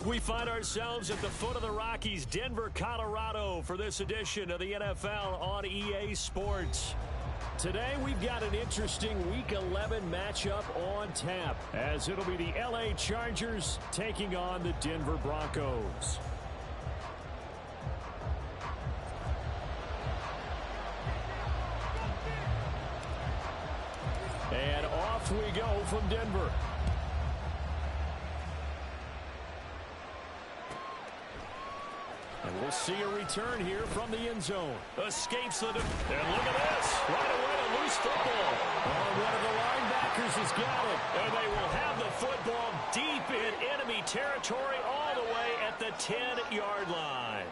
We find ourselves at the foot of the Rockies, Denver, Colorado, for this edition of the NFL on EA Sports. Today, we've got an interesting Week 11 matchup on tap, as it'll be the LA Chargers taking on the Denver Broncos. And off we go from Denver. And we'll see a return here from the end zone. Escapes the... And look at this. Right away, a loose football. Oh, one of the linebackers has got it. And they will have the football deep in enemy territory all the way at the 10-yard line.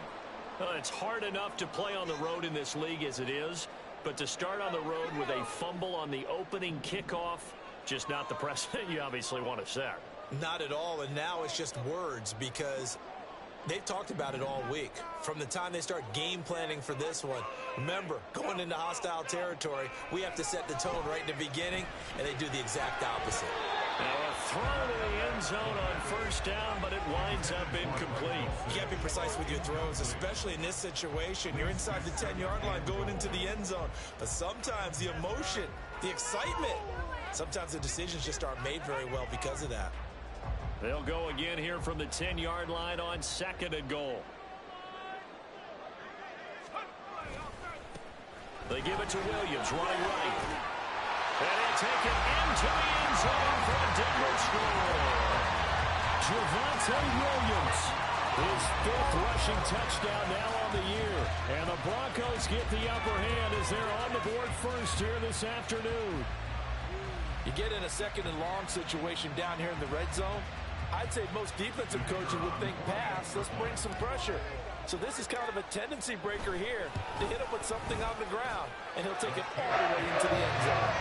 It's hard enough to play on the road in this league as it is. But to start on the road with a fumble on the opening kickoff, just not the precedent you obviously want to set. Not at all, and now it's just words because they've talked about it all week. From the time they start game planning for this one, remember, going into hostile territory, we have to set the tone right in the beginning, and they do the exact opposite. Now a throw to the end zone on first down, but it winds up incomplete. You got to be precise with your throws, especially in this situation. You're inside the 10-yard line going into the end zone. But sometimes the emotion, the excitement, sometimes the decisions just aren't made very well because of that. They'll go again here from the 10-yard line on second and goal. They give it to Williams, running right. And they take it into the end zone for a Denver score. Javonte Williams, his fifth rushing touchdown now on the year. And the Broncos get the upper hand as they're on the board first here this afternoon. You get in a second and long situation down here in the red zone. I'd say most defensive coaches would think pass, let's bring some pressure. So this is kind of a tendency breaker here to hit him with something on the ground, and he'll take it all the way into the end zone.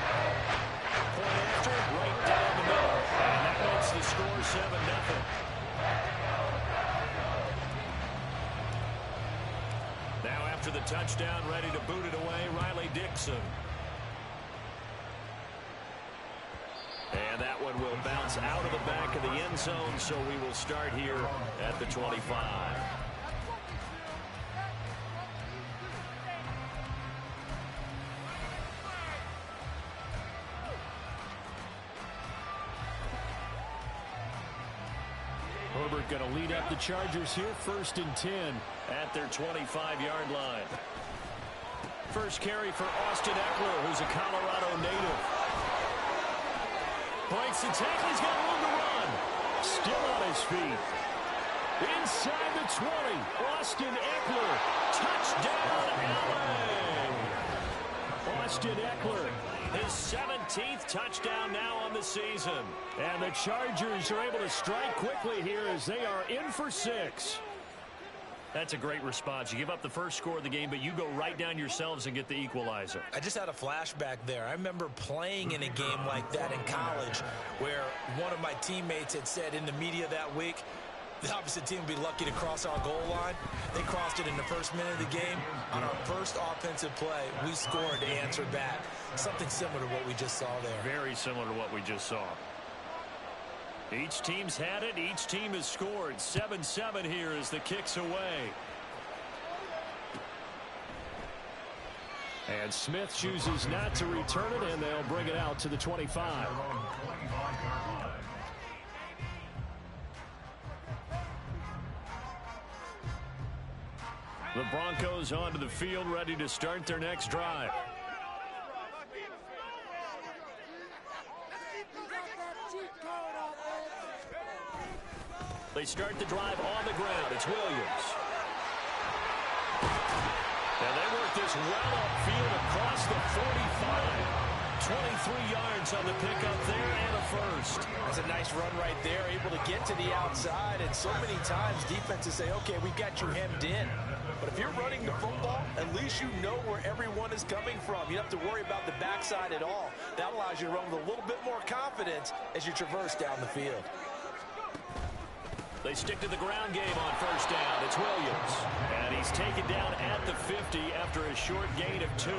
Point after, right down the middle, and that makes the score 7-0. Now after the touchdown, ready to boot it away, Riley Dixon. And that one will bounce out of the back of the end zone, so we will start here at the 25. Herbert going to lead up the Chargers here, 1st and 10 at their 25-yard line. First carry for Austin Eckler, who's a Colorado native. Breaks the tackle, he's got room to run. Still on his feet. Inside the 20, Austin Eckler. Touchdown, LA! Austin Eckler, his 17th touchdown now on the season. And the Chargers are able to strike quickly here as they are in for 6. That's a great response. You give up the first score of the game, but you go right down yourselves and get the equalizer. I just had a flashback there. I remember playing in a game like that in college where one of my teammates had said in the media that week, the opposite team would be lucky to cross our goal line. They crossed it in the first minute of the game. On our first offensive play, we scored to answer back. Something similar to what we just saw there. Very similar to what we just saw. Each team's had it. Each team has scored. 7-7 here as the kick's away. And Smith chooses not to return it, and they'll bring it out to the 25. The Broncos onto the field, ready to start their next drive. They start the drive on the ground. It's Williams. And they work this well upfield across the 45. 23 yards on the pickup there and a first. That's a nice run right there, able to get to the outside. And so many times defenses say, okay, we've got you hemmed in. But if you're running the football, at least you know where everyone is coming from. You don't have to worry about the backside at all. That allows you to run with a little bit more confidence as you traverse down the field. They stick to the ground game on first down. It's Williams. And he's taken down at the 50 after a short gain of 2.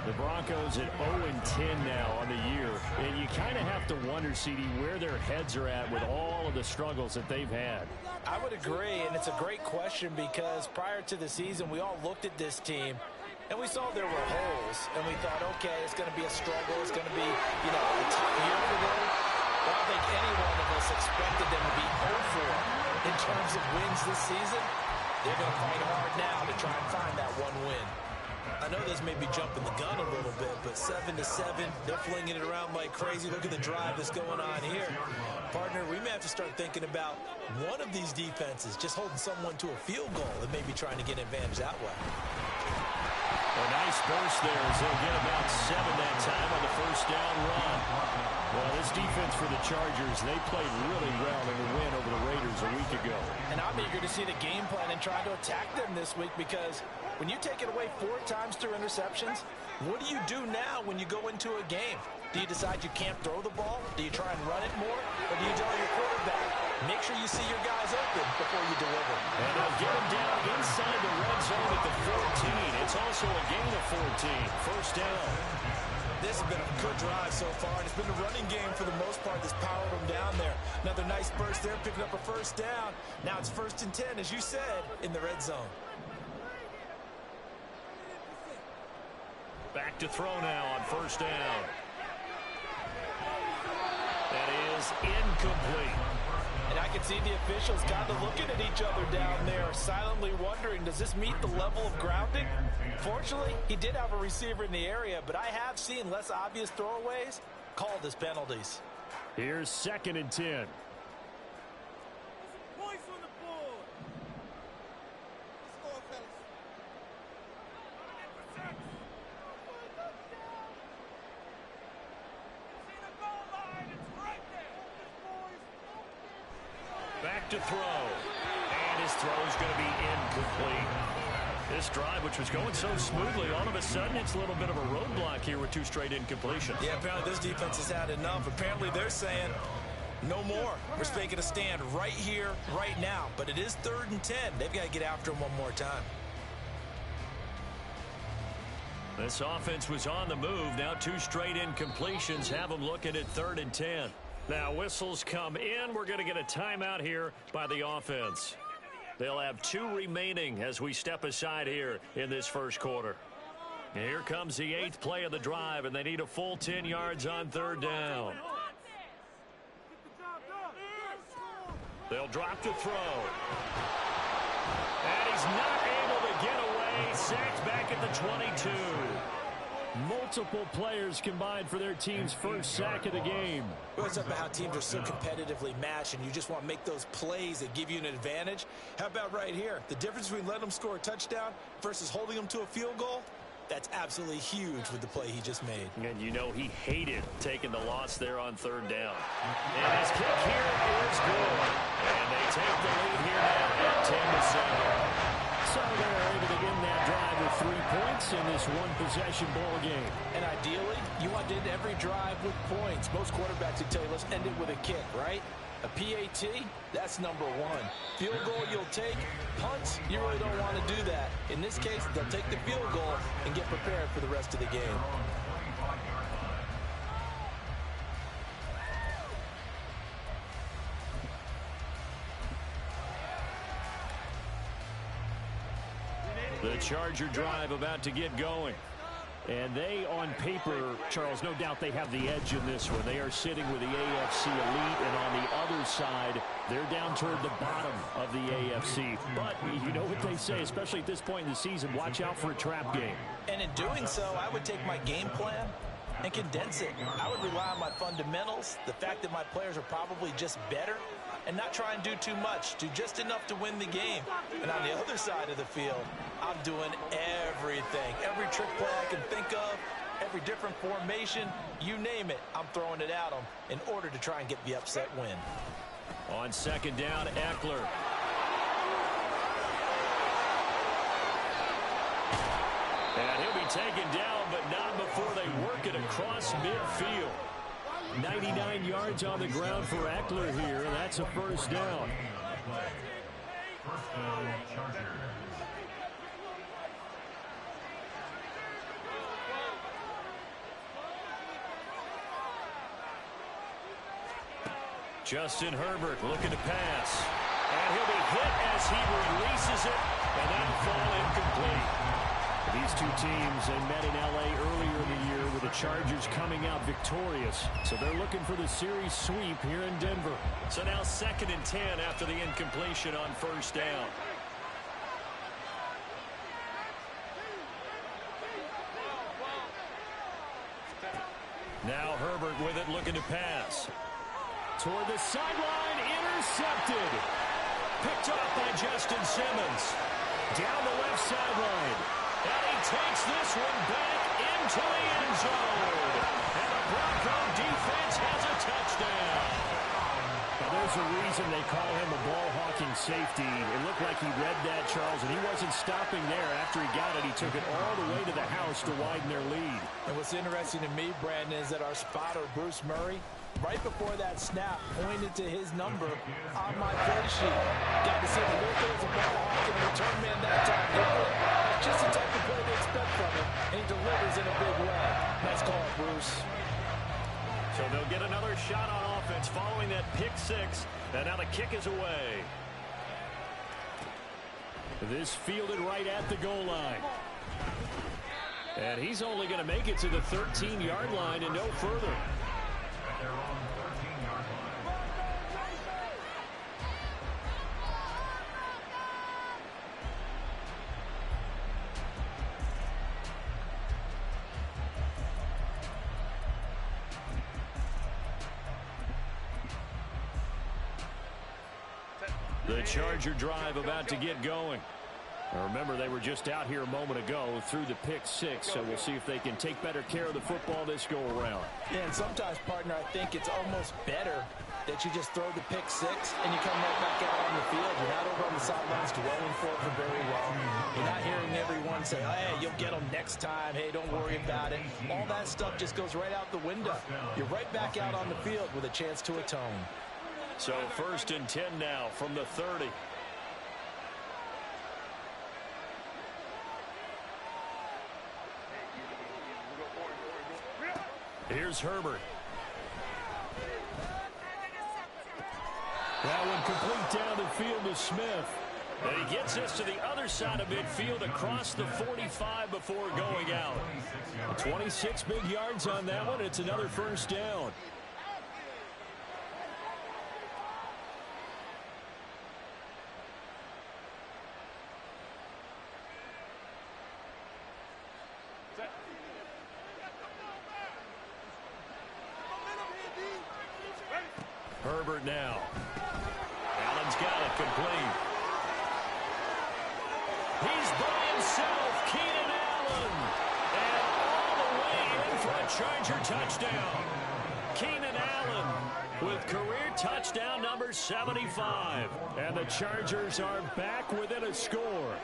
The Broncos at 0-10 now on the year. And you kind of have to wonder, CD, where their heads are at with all of the struggles that they've had. I would agree, and it's a great question because prior to the season, we all looked at this team, and we saw there were holes, and we thought, okay, it's going to be a struggle. It's going to be, a tough year for them. I don't think any one of us expected them to be 0-4 in terms of wins this season. They're going to fight hard now to try and find that one win. I know this may be jumping the gun a little bit, but 7-7, they're flinging it around like crazy. Look at the drive that's going on here. Partner, we may have to start thinking about one of these defenses just holding someone to a field goal and maybe trying to get an advantage that way. A nice burst there as they'll get about 7 that time on the first down run. Well, this defense for the Chargers, they played really well in the win over the Raiders a week ago. And I'm eager to see the game plan and try to attack them this week because when you take it away 4 times through interceptions, what do you do now when you go into a game? Do you decide you can't throw the ball? Do you try and run it more? Or do you tell your quarterback, make sure you see your guys open before you deliver? And they'll get him down inside the red zone at the 14. It's also a gain of 14. First down. This has been a good drive so far, and it's been a running game for the most part that's powered them down there. Another nice burst there, picking up a first down. Now it's 1st and 10, as you said, in the red zone. Back to throw now on first down. That is incomplete. And I can see the officials kind of looking at each other down there, silently wondering, does this meet the level of grounding? Fortunately, he did have a receiver in the area, but I have seen less obvious throwaways called as penalties. Here's 2nd and 10. Back to throw. And his throw is going to be incomplete. This drive, which was going so smoothly, all of a sudden it's a little bit of a roadblock here with 2 straight incompletions. Yeah, apparently this defense has had enough. Apparently they're saying no more. We're taking a stand right here, right now. But it is 3rd and 10. They've got to get after him one more time. This offense was on the move. Now 2 straight incompletions have them looking at 3rd and 10. Now whistles come in. We're going to get a timeout here by the offense. They'll have 2 remaining as we step aside here in this first quarter. And here comes the 8th play of the drive, and they need a full 10 yards on 3rd down. They'll drop to throw. And he's not able to get away. Sacked back at the 22. Multiple players combined for their team's first sack of the game. Well, it's about how teams are so competitively matched, and you just want to make those plays that give you an advantage. How about right here? The difference between letting them score a touchdown versus holding them to a field goal, that's absolutely huge with the play he just made. And you know he hated taking the loss there on 3rd down. And his kick here is good. And they take the lead here now at 10-7. So they're able to end that drive with 3 points in this one-possession ball game. And ideally, you want to end every drive with points. Most quarterbacks would tell you, let's end it with a kick, right? A PAT, that's number 1. Field goal you'll take. Punts, you really don't want to do that. In this case, they'll take the field goal and get prepared for the rest of the game. The Charger drive about to get going. And they, on paper, Charles, no doubt they have the edge in this one. They are sitting with the AFC elite, and on the other side, they're down toward the bottom of the AFC. But you know what they say, especially at this point in the season, watch out for a trap game. And in doing so, I would take my game plan and condense it. I would rely on my fundamentals, the fact that my players are probably just better, and not try and do too much, do just enough to win the game. And on the other side of the field, I'm doing everything. Every trick play I can think of, every different formation, you name it, I'm throwing it at them in order to try and get the upset win. On 2nd down, Eckler. And he'll be taken down, but not before they work it across midfield. 99 yards on the ground for Eckler here, and that's a first down. Justin Herbert looking to pass. And he'll be hit as he releases it, and that'll fall incomplete. These two teams, they met in L.A. earlier in the year with the Chargers coming out victorious. So they're looking for the series sweep here in Denver. So now 2nd and 10 after the incompletion on first down. Now Herbert with it, looking to pass. Toward the sideline, intercepted. Picked off by Justin Simmons. Down the left sideline. And he takes this one back into the end zone. And the Bronco defense has a touchdown. Now, there's a reason they call him a ball-hawking safety. It looked like he read that, Charles, and he wasn't stopping there. After he got it, he took it all the way to the house to widen their lead. And what's interesting to me, Brandon, is that our spotter, Bruce Murray, right before that snap, pointed to his number on my play sheet. Got to see the little bit of a ball hawk and return man that time. It's just the type of play they expect from him, and he delivers in a big way. Nice call, Bruce. So they'll get another shot on offense following that pick six, and now the kick is away. This fielded right at the goal line. And he's only going to make it to the 13-yard line and no further. The Charger drive about to get going. Now remember, they were just out here a moment ago through the pick six, so we'll see if they can take better care of the football this go-around. Yeah, and sometimes, partner, I think it's almost better that you just throw the pick six and you come right back out on the field. You're not over on the sidelines dwelling for it for very long. You're not hearing everyone say, hey, you'll get them next time. Hey, don't worry about it. All that stuff just goes right out the window. You're right back out on the field with a chance to atone. So 1st and 10 now from the 30. Here's Herbert. That one complete down the field to Smith. And he gets us to the other side of midfield across the 45 before going out. 26 big yards on that one. It's another first down. Herbert now. Allen's got it complete. He's by himself, Keenan Allen. And all the way in for a Charger touchdown. Keenan Allen with career touchdown number 75. And the Chargers are back within a score.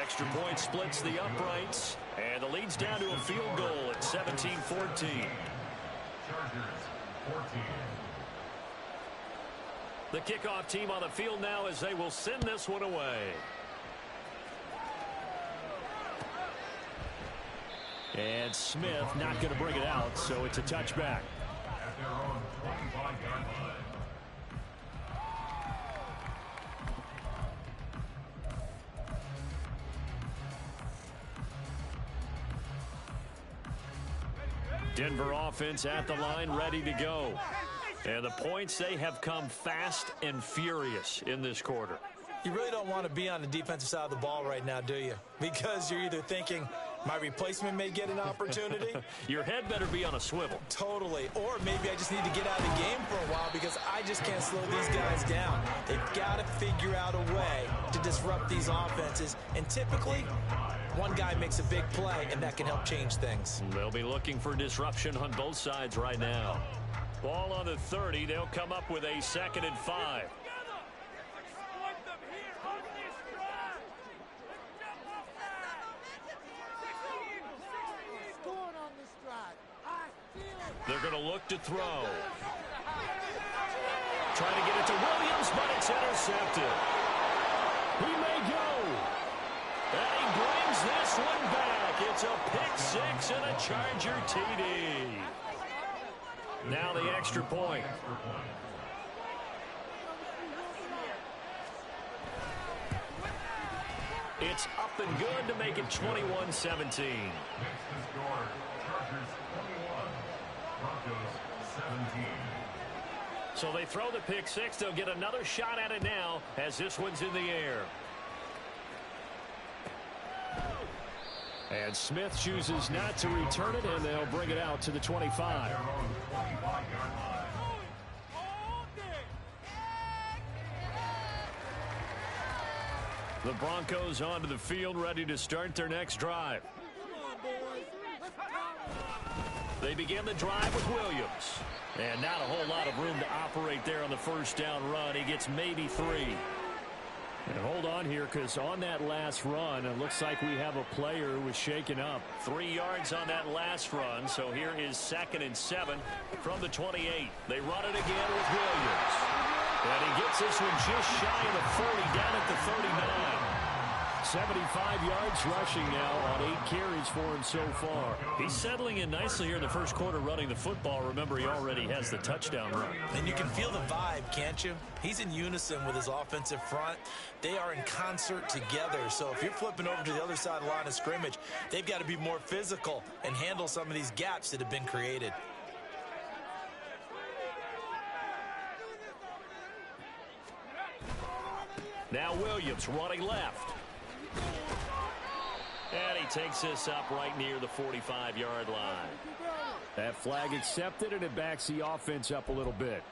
Extra point splits the uprights, and the lead's down to a field goal at 17-14. The kickoff team on the field now as they will send this one away. And Smith not going to bring it out, so it's a touchback. Denver offense at the line, ready to go. And the points, they have come fast and furious in this quarter. You really don't want to be on the defensive side of the ball right now, do you? Because you're either thinking, my replacement may get an opportunity. Your head better be on a swivel. Totally. Or maybe I just need to get out of the game for a while because I just can't slow these guys down. They've got to figure out a way to disrupt these offenses. And typically, one guy makes a big play, and that can help change things. They'll be looking for disruption on both sides right now. Ball on the 30. They'll come up with a 2nd and 5. They're going to look to throw. Trying to get it to Williams, but it's intercepted. He may go. And he brings this one back. It's a pick-6 and a Charger TD. Now the extra point. It's up and good to make it 21-17. So they throw the pick-6. They'll get another shot at it now as this one's in the air. And Smith chooses not to return it, and they'll bring it out to the 25. The Broncos onto the field, ready to start their next drive. They begin the drive with Williams. And not a whole lot of room to operate there on the first down run. He gets maybe 3. And hold on here, because on that last run, it looks like we have a player who was shaken up. 3 yards on that last run, so here is 2nd and 7 from the 28. They run it again with Williams. And he gets this one just shy of the 40, down at the 39. 75 yards rushing now on 8 carries for him so far. He's settling in nicely here in the first quarter running the football. Remember, he already has the touchdown run. And you can feel the vibe, can't you? He's in unison with his offensive front. They are in concert together. So if you're flipping over to the other side of the line of scrimmage, they've got to be more physical and handle some of these gaps that have been created. Now Williams running left. And he takes this up right near the 45-yard line. That flag accepted, and it backs the offense up a little bit.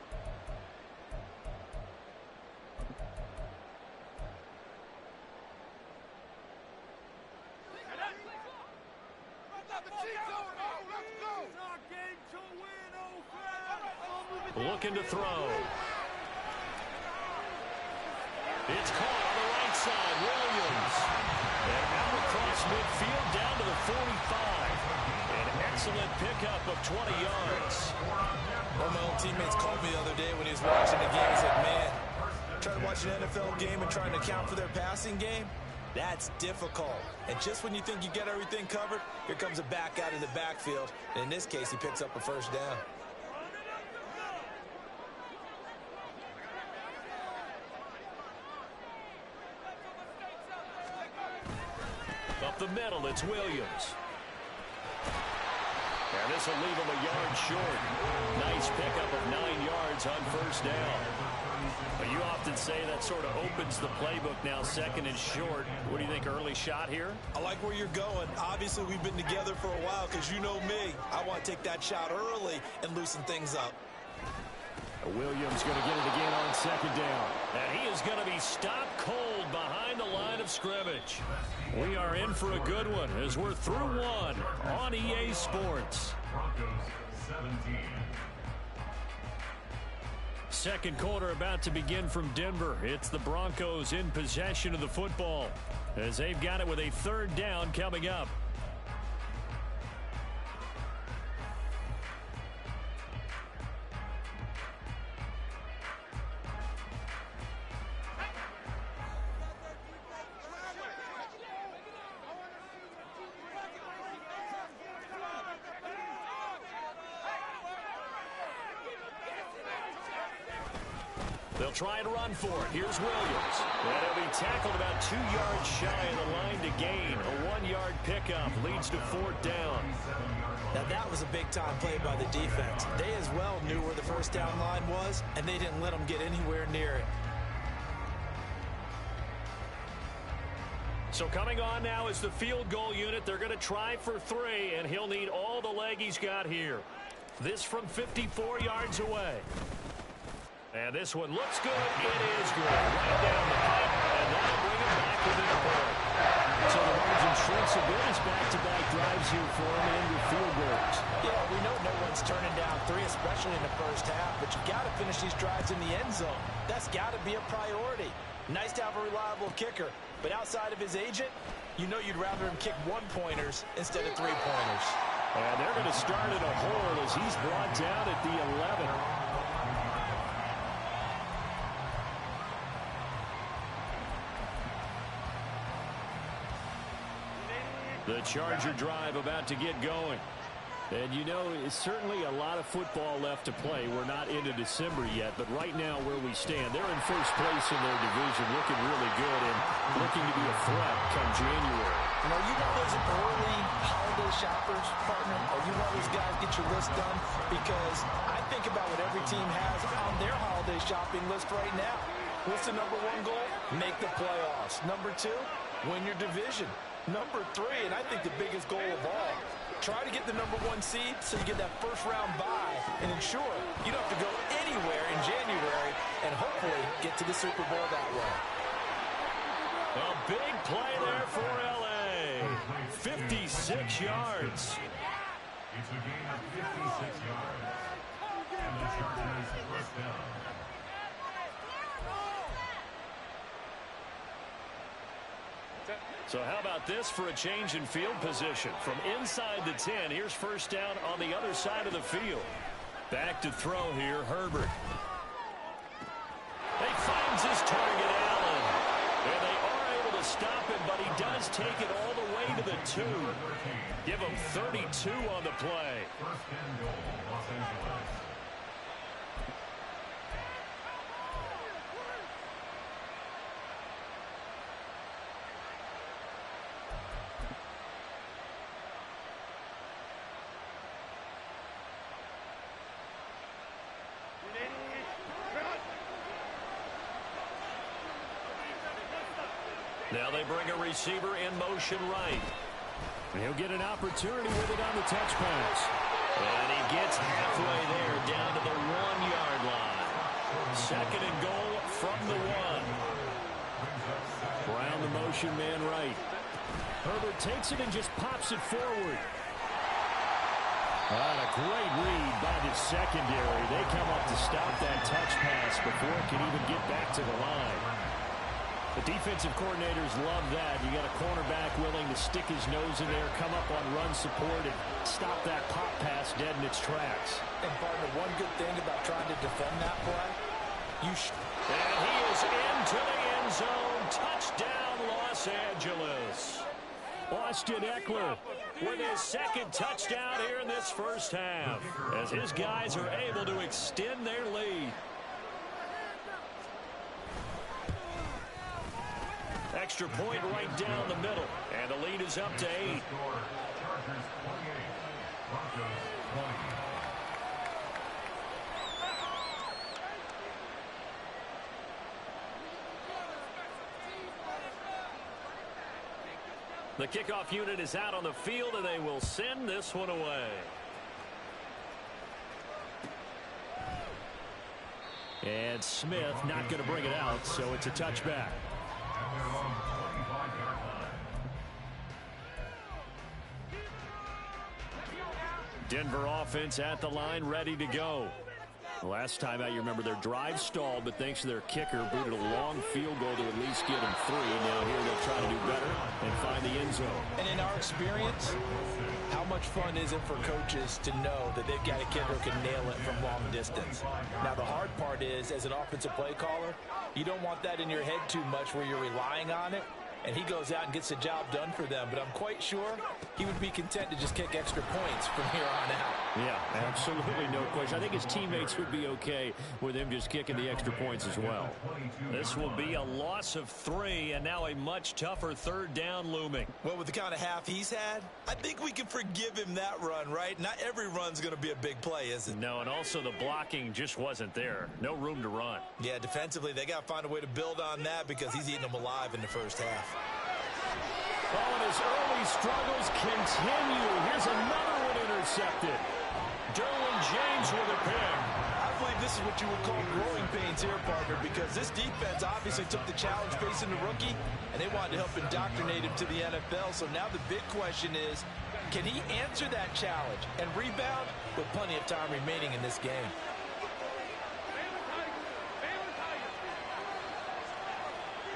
Looking to throw. It's caught on the right side. Williams. And out across midfield down to the 45. An excellent pickup of 20 yards. One of my old teammates called me the other day when he was watching the game. He said, man, trying to watch an NFL game and trying to account for their passing game, that's difficult. And just when you think you get everything covered, here comes a back out of the backfield. And in this case, he picks up a first down. Up the middle, it's Williams. And this will leave him a yard short. Nice pickup of 9 yards on first down. But you often say that sort of opens the playbook now, 2nd and short. What do you think, early shot here? I like where you're going. Obviously, we've been together for a while because you know me. I want to take that shot early and loosen things up. Williams going to get it again on 2nd down. And he is going to be stopped cold behind the line of scrimmage. We are in for a good one as we're through one on EA Sports. Second quarter about to begin from Denver. It's the Broncos in possession of the football as they've got it with a 3rd down coming up. They'll try and run for it. Here's Williams. And he'll be tackled about 2 yards shy of the line to gain. A 1-yard pickup leads to 4th down. Now that was a big-time play by the defense. They as well knew where the first down line was, and they didn't let them get anywhere near it. So coming on now is the field goal unit. They're going to try for 3, and he'll need all the leg he's got here. This from 54 yards away. And this one looks good. It is good. Right down the pipe, and that'll bring him back within a point. So the margin shrinks a bit as back-to-back drives here for him and with field goals. Yeah, we know no one's turning down 3, especially in the first half, but you've got to finish these drives in the end zone. That's got to be a priority. Nice to have a reliable kicker, but outside of his agent, you know you'd rather him kick 1-pointers instead of 3-pointers. And they're going to start in a hole as he's brought down at the 11. The Charger drive about to get going. And, you know, it's certainly a lot of football left to play. We're not into December yet, but right now where we stand, they're in first place in their division, looking really good and looking to be a threat come January. You know, you one of those early holiday shoppers, partner? Are you one of those guys get your list done? Because I think about what every team has on their holiday shopping list right now. What's the number one goal? Make the playoffs. Number two, win your division. Number three, and I think the biggest goal of all, try to get the number one seed so you get that first round bye and ensure you don't have to go anywhere in January and hopefully get to the Super Bowl that way. A big play there for L.A. 56 yards. It's a gain of 56 yards. And the Chargers first down. So how about this for a change in field position? From inside the 10, here's first down on the other side of the field. Back to throw here, Herbert. He finds his target, Allen. And they are able to stop him, but he does take it all the way to the 2. Give him 32 on the play. First and goal, Los Angeles. Now they bring a receiver in motion right. And he'll get an opportunity with it on the touch pass. And he gets halfway there down to the 1-yard line. Second and goal from the 1. Brown the motion man right. Herbert takes it and just pops it forward. And a great read by the secondary. They come up to stop that touch pass before it can even get back to the line. The defensive coordinators love that. You got a cornerback willing to stick his nose in there, come up on run support, and stop that pop pass dead in its tracks. And, partner, one good thing about trying to defend that play, and he is into the end zone. Touchdown, Los Angeles. Austin Eckler with his second touchdown here in this first half, as his guys are able to extend their lead. Extra point right down the middle, and the lead is up to 8. Chargers 28, Broncos 20. The kickoff unit is out on the field, and they will send this one away. And Smith not going to bring it out, so it's a touchback. Denver offense at the line, ready to go. Last time out, you remember their drive stalled, but thanks to their kicker, booted a long field goal to at least get them 3. Now here they'll try to do better and find the end zone. And in our experience, how much fun is it for coaches to know that they've got a kicker who can nail it from long distance? Now, the hard part is, as an offensive play caller, you don't want that in your head too much where you're relying on it. And he goes out and gets the job done for them. But I'm quite sure he would be content to just kick extra points from here on out. Yeah, absolutely no question. I think his teammates would be okay with him just kicking the extra points as well. This will be a loss of 3, and now a much tougher third down looming. Well, with the kind of half he's had, I think we can forgive him that run, right? Not every run's going to be a big play, is it? No, and also the blocking just wasn't there. No room to run. Yeah, defensively, they got to find a way to build on that because he's eating them alive in the first half. Oh, and his early struggles continue. Here's another one intercepted. Derwin James with a pick. I believe this is what you would call growing pains here, partner, because this defense obviously took the challenge facing the rookie, and they wanted to help indoctrinate him to the NFL. So now the big question is, can he answer that challenge and rebound with plenty of time remaining in this game?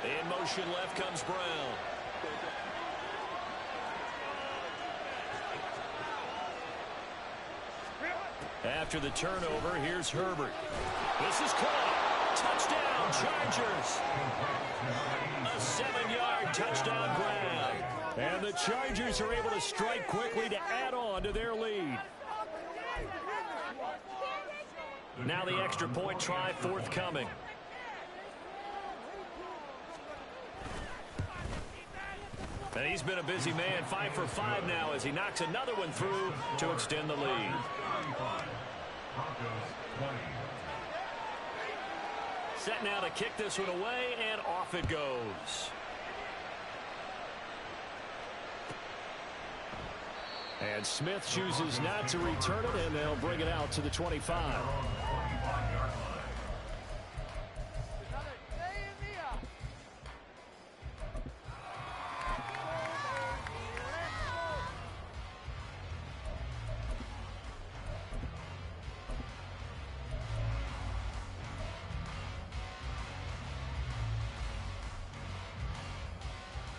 In motion left comes Brown. After the turnover, here's Herbert. This is caught. Touchdown, Chargers. A 7-yard touchdown grab. And the Chargers are able to strike quickly to add on to their lead. Now the extra point try forthcoming. And he's been a busy man, 5 for 5 now as he knocks another one through to extend the lead. Set now to kick this one away, and off it goes. And Smith chooses not to return it, and they'll bring it out to the 25.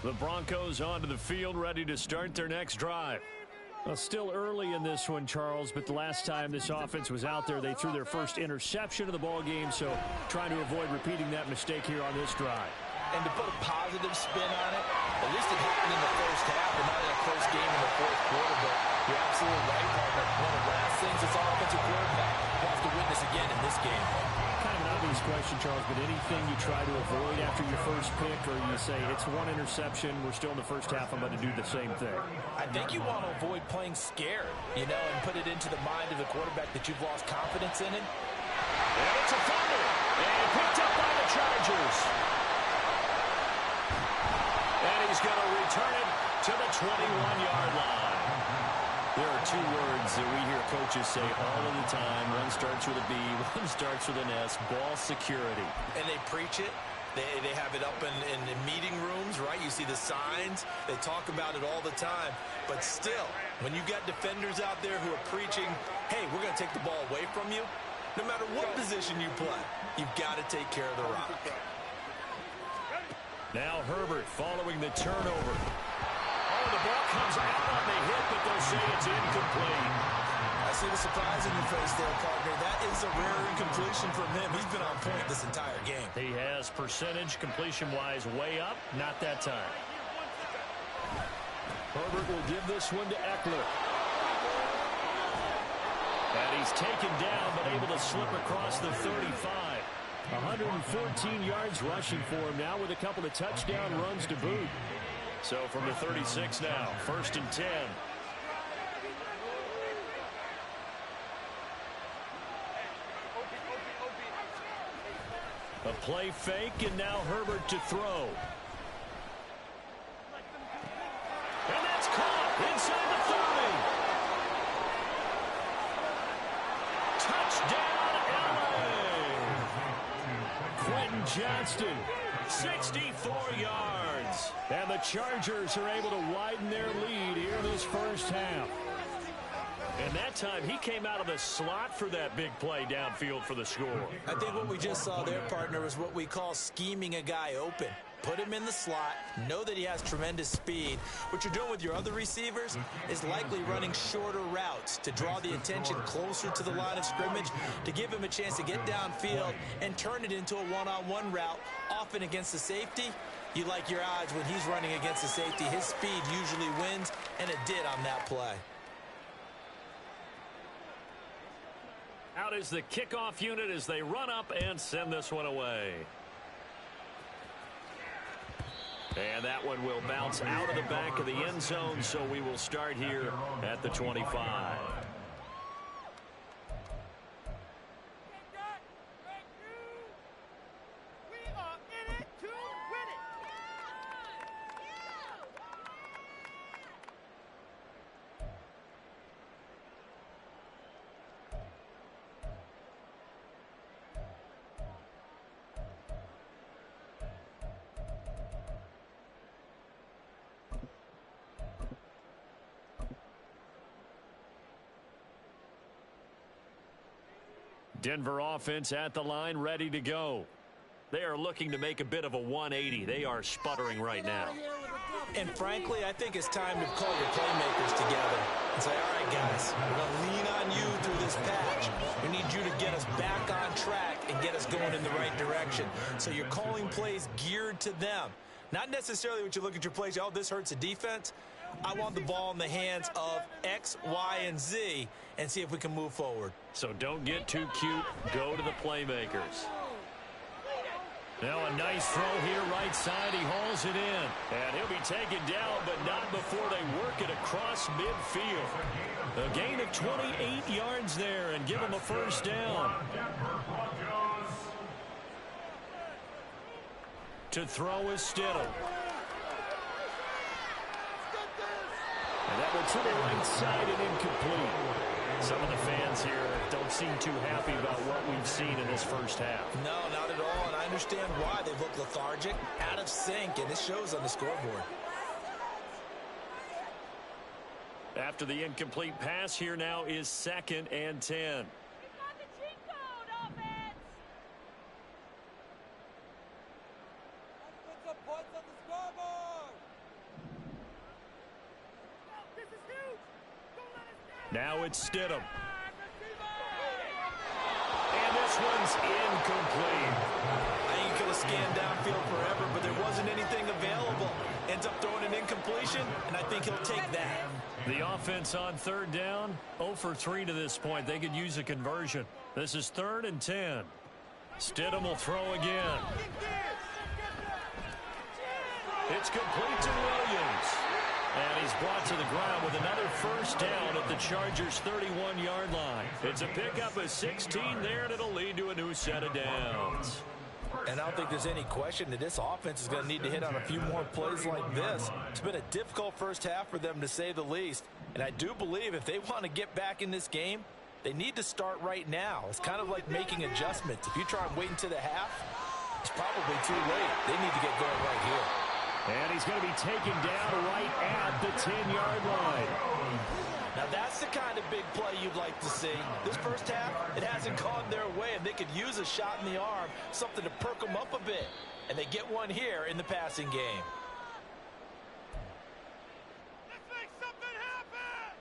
The Broncos onto the field, ready to start their next drive. Well, still early in this one, Charles, but the last time this offense was out there, they threw their first interception of the ball game, so trying to avoid repeating that mistake here on this drive. And to put a positive spin on it, at least it happened in the first half and not in a close game in the fourth quarter, but you're absolutely right, partner. One of the last things this offensive quarterback wants to witness again in this game. Kind of an obvious question, Charles, but anything you try to avoid after your first pick, or you say it's one interception, we're still in the first half, I'm going to do the same thing? I think you want to avoid playing scared, you know, and put it into the mind of the quarterback that you've lost confidence in him. And it's a fumble, and picked up by the Chargers. And he's going to return it to the 21-yard line. There are two words that we hear coaches say all of the time. One starts with a B, one starts with an S, ball security. And they preach it. They have it up in meeting rooms, right? You see the signs. They talk about it all the time. But still, when you got defenders out there who are preaching, hey, we're going to take the ball away from you, no matter what position you play, you've got to take care of the rock. Now Herbert following the turnover. Oh, the ball comes out on the hit, but they'll say it's incomplete. I see the surprise in your face there, partner. That is a rare incompletion from him. He's been on point this entire game. He has percentage completion-wise way up. Not that time. Herbert will give this one to Eckler. And he's taken down, but able to slip across the 35. 114 yards rushing for him now with a couple of touchdown runs to boot. So from the 36 now, 1st and 10. A play fake, and now Herbert to throw. And that's caught inside the 30. Touchdown, LA! Quentin Johnston, 64 yards. And the Chargers are able to widen their lead here in this first half. And that time, he came out of the slot for that big play downfield for the score. I think what we just saw there, partner, is what we call scheming a guy open. Put him in the slot, know that he has tremendous speed. What you're doing with your other receivers is likely running shorter routes to draw the attention closer to the line of scrimmage, to give him a chance to get downfield and turn it into a one-on-one route, often against the safety. You like your odds when he's running against the safety. His speed usually wins, and it did on that play. Out is the kickoff unit as they run up and send this one away. And that one will bounce out of the back of the end zone, so we will start here at the 25. Denver offense at the line, ready to go. They are looking to make a bit of a 180. They are sputtering right now. And frankly, I think it's time to call your playmakers together. and say, all right, guys, we're going to lean on you through this patch. We need you to get us back on track and get us going in the right direction. So you're calling plays geared to them. Not necessarily when you look at your plays, oh, this hurts the defense. I want the ball in the hands of X, Y, and Z and see if we can move forward. So don't get too cute. Go to the playmakers. Now a nice throw here right side. He hauls it in. And he'll be taken down, but not before they work it across midfield. A gain of 28 yards there and give him a first down. To throw is Stidham. And that one to the right side and incomplete. Some of the fans here don't seem too happy about what we've seen in this first half. No, not at all, and I understand why. They look lethargic, out of sync, and it shows on the scoreboard. After the incomplete pass, here now is 2nd and 10. Now it's Stidham. And this one's incomplete. I think he could have scanned downfield forever, but there wasn't anything available. Ends up throwing an incompletion, and I think he'll take that. The offense on 3rd down, 0 for 3 to this point. They could use a conversion. This is 3rd and 10. Stidham will throw again. It's complete to Williams. And he's brought to the ground with another first down at the Chargers' 31-yard line. It's a pickup of 16 there, and it'll lead to a new set of downs. And I don't think there's any question that this offense is going to need to hit on a few more plays like this. It's been a difficult first half for them, to say the least. And I do believe if they want to get back in this game, they need to start right now. It's kind of like making adjustments. If you try and wait until the half, it's probably too late. They need to get going right here. And he's going to be taken down right at the 10-yard line. Now that's the kind of big play you'd like to see. This first half, it hasn't gone their way, and they could use a shot in the arm, something to perk them up a bit. And they get one here in the passing game. Let's make something happen!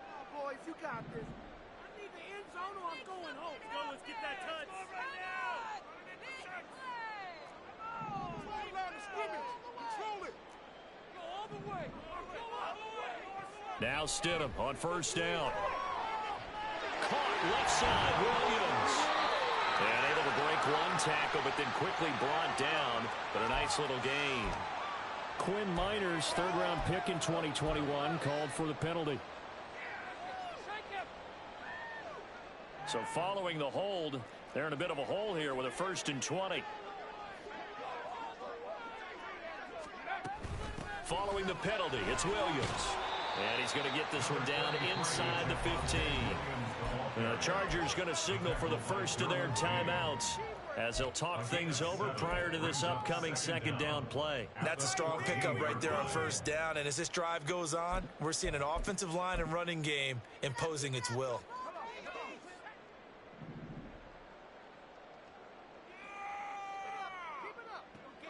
Oh, boys, you got this. I need the end zone or I'm going home. Let's go, let's get that touch. Let's go right now. Now Stidham on first down. Caught left side, Williams. And able to break one tackle, but then quickly brought down. But a nice little gain. Quinn Miners, 3rd-round pick in 2021, called for the penalty. So following the hold, they're in a bit of a hole here with a 1st and 20. Following the penalty, it's Williams. And he's going to get this one down inside the 15. The Chargers going to signal for the first of their timeouts as they'll talk things over prior to this upcoming 2nd down play. That's a strong pickup right there on first down. And as this drive goes on, we're seeing an offensive line and running game imposing its will.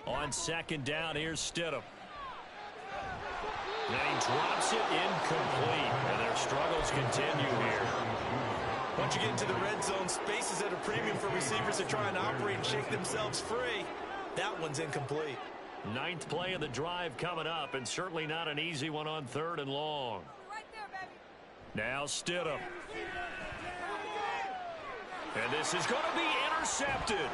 On 2nd down, here's Stidham. And he drops it incomplete. And their struggles continue here. Once you get into the red zone, space is at a premium for receivers to try and operate and shake themselves free. That one's incomplete. 9th play of the drive coming up, and certainly not an easy one on 3rd and long. Right there, baby. Now Stidham. And this is going to be intercepted.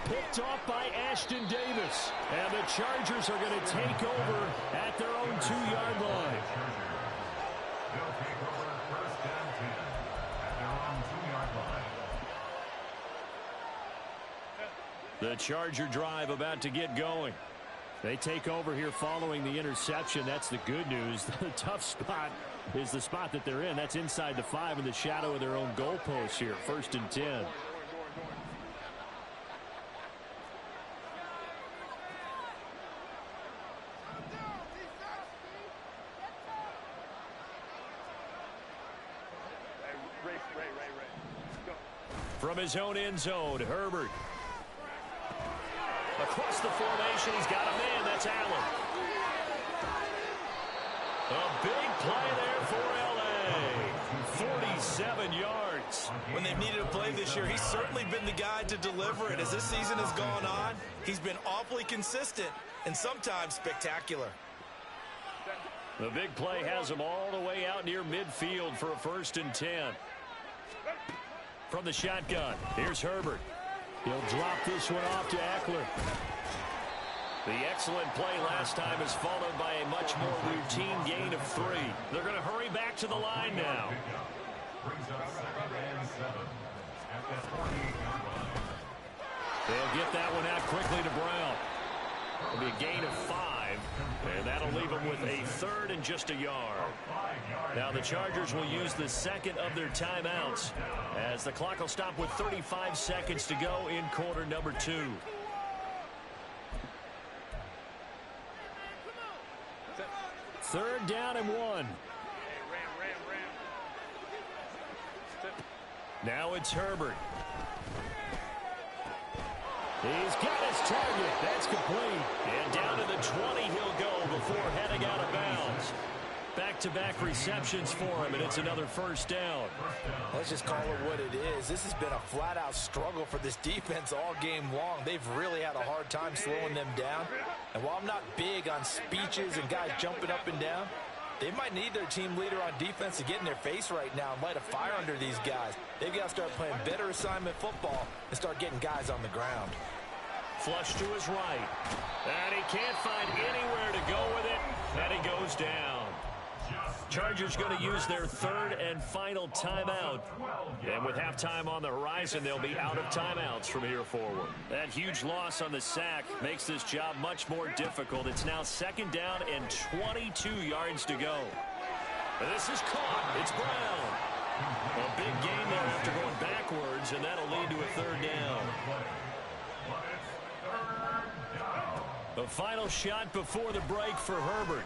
Picked off by Ashton Davis. And the Chargers are going to take over at their own 2-yard line. They'll take over 1st and 10 at their own 2-yard line. The Charger drive about to get going. They take over here following the interception. That's the good news. The tough spot is the spot that they're in. That's inside the 5 in the shadow of their own goalpost here. 1st and 10. From his own end zone, Herbert. Across the formation, he's got a man. That's Allen. A big play there for L.A. 47 yards. When they've needed a play this year, he's certainly been the guy to deliver it. As this season has gone on, he's been awfully consistent and sometimes spectacular. The big play has him all the way out near midfield for a 1st and 10. From the shotgun, here's Herbert. He'll drop this one off to Eckler. The excellent play last time is followed by a much more routine gain of 3. They're going to hurry back to the line now. They'll get that one out quickly to Brown. It'll be a gain of 5, and that'll leave them with a 3rd and just a yard. Now the Chargers will use the second of their timeouts as the clock will stop with 35 seconds to go in quarter number 2. Third down and 1. Now it's Herbert. He's got his target. That's complete. And down to the 20 he'll go before heading out of bounds. Back-to-back receptions for him, and it's another 1st down. Let's just call it what it is. This has been a flat-out struggle for this defense all game long. They've really had a hard time slowing them down. And while I'm not big on speeches and guys jumping up and down, they might need their team leader on defense to get in their face right now and light a fire under these guys. They've got to start playing better assignment football and start getting guys on the ground. Flush to his right. And he can't find anywhere to go with it. And he goes down. Chargers going to use their 3rd and final timeout. And with halftime on the horizon, they'll be out of timeouts from here forward. That huge loss on the sack makes this job much more difficult. It's now 2nd down and 22 yards to go. And this is caught. It's Brown. A big gain there after going backwards, and that'll lead to a 3rd down. The final shot before the break for Herbert.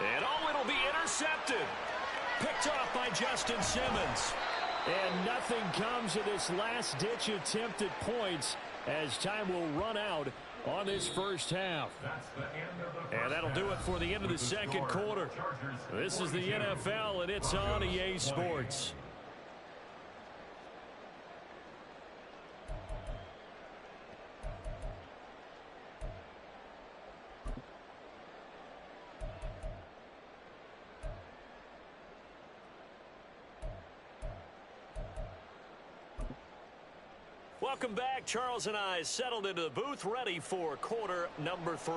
And it'll be intercepted. Picked off by Justin Simmons. And nothing comes of this last-ditch attempt at points as time will run out on this 1st half. And that'll do it for the end of the 2nd quarter. This is the NFL, and it's on EA Sports. Welcome back. Charles and I settled into the booth, ready for quarter number 3.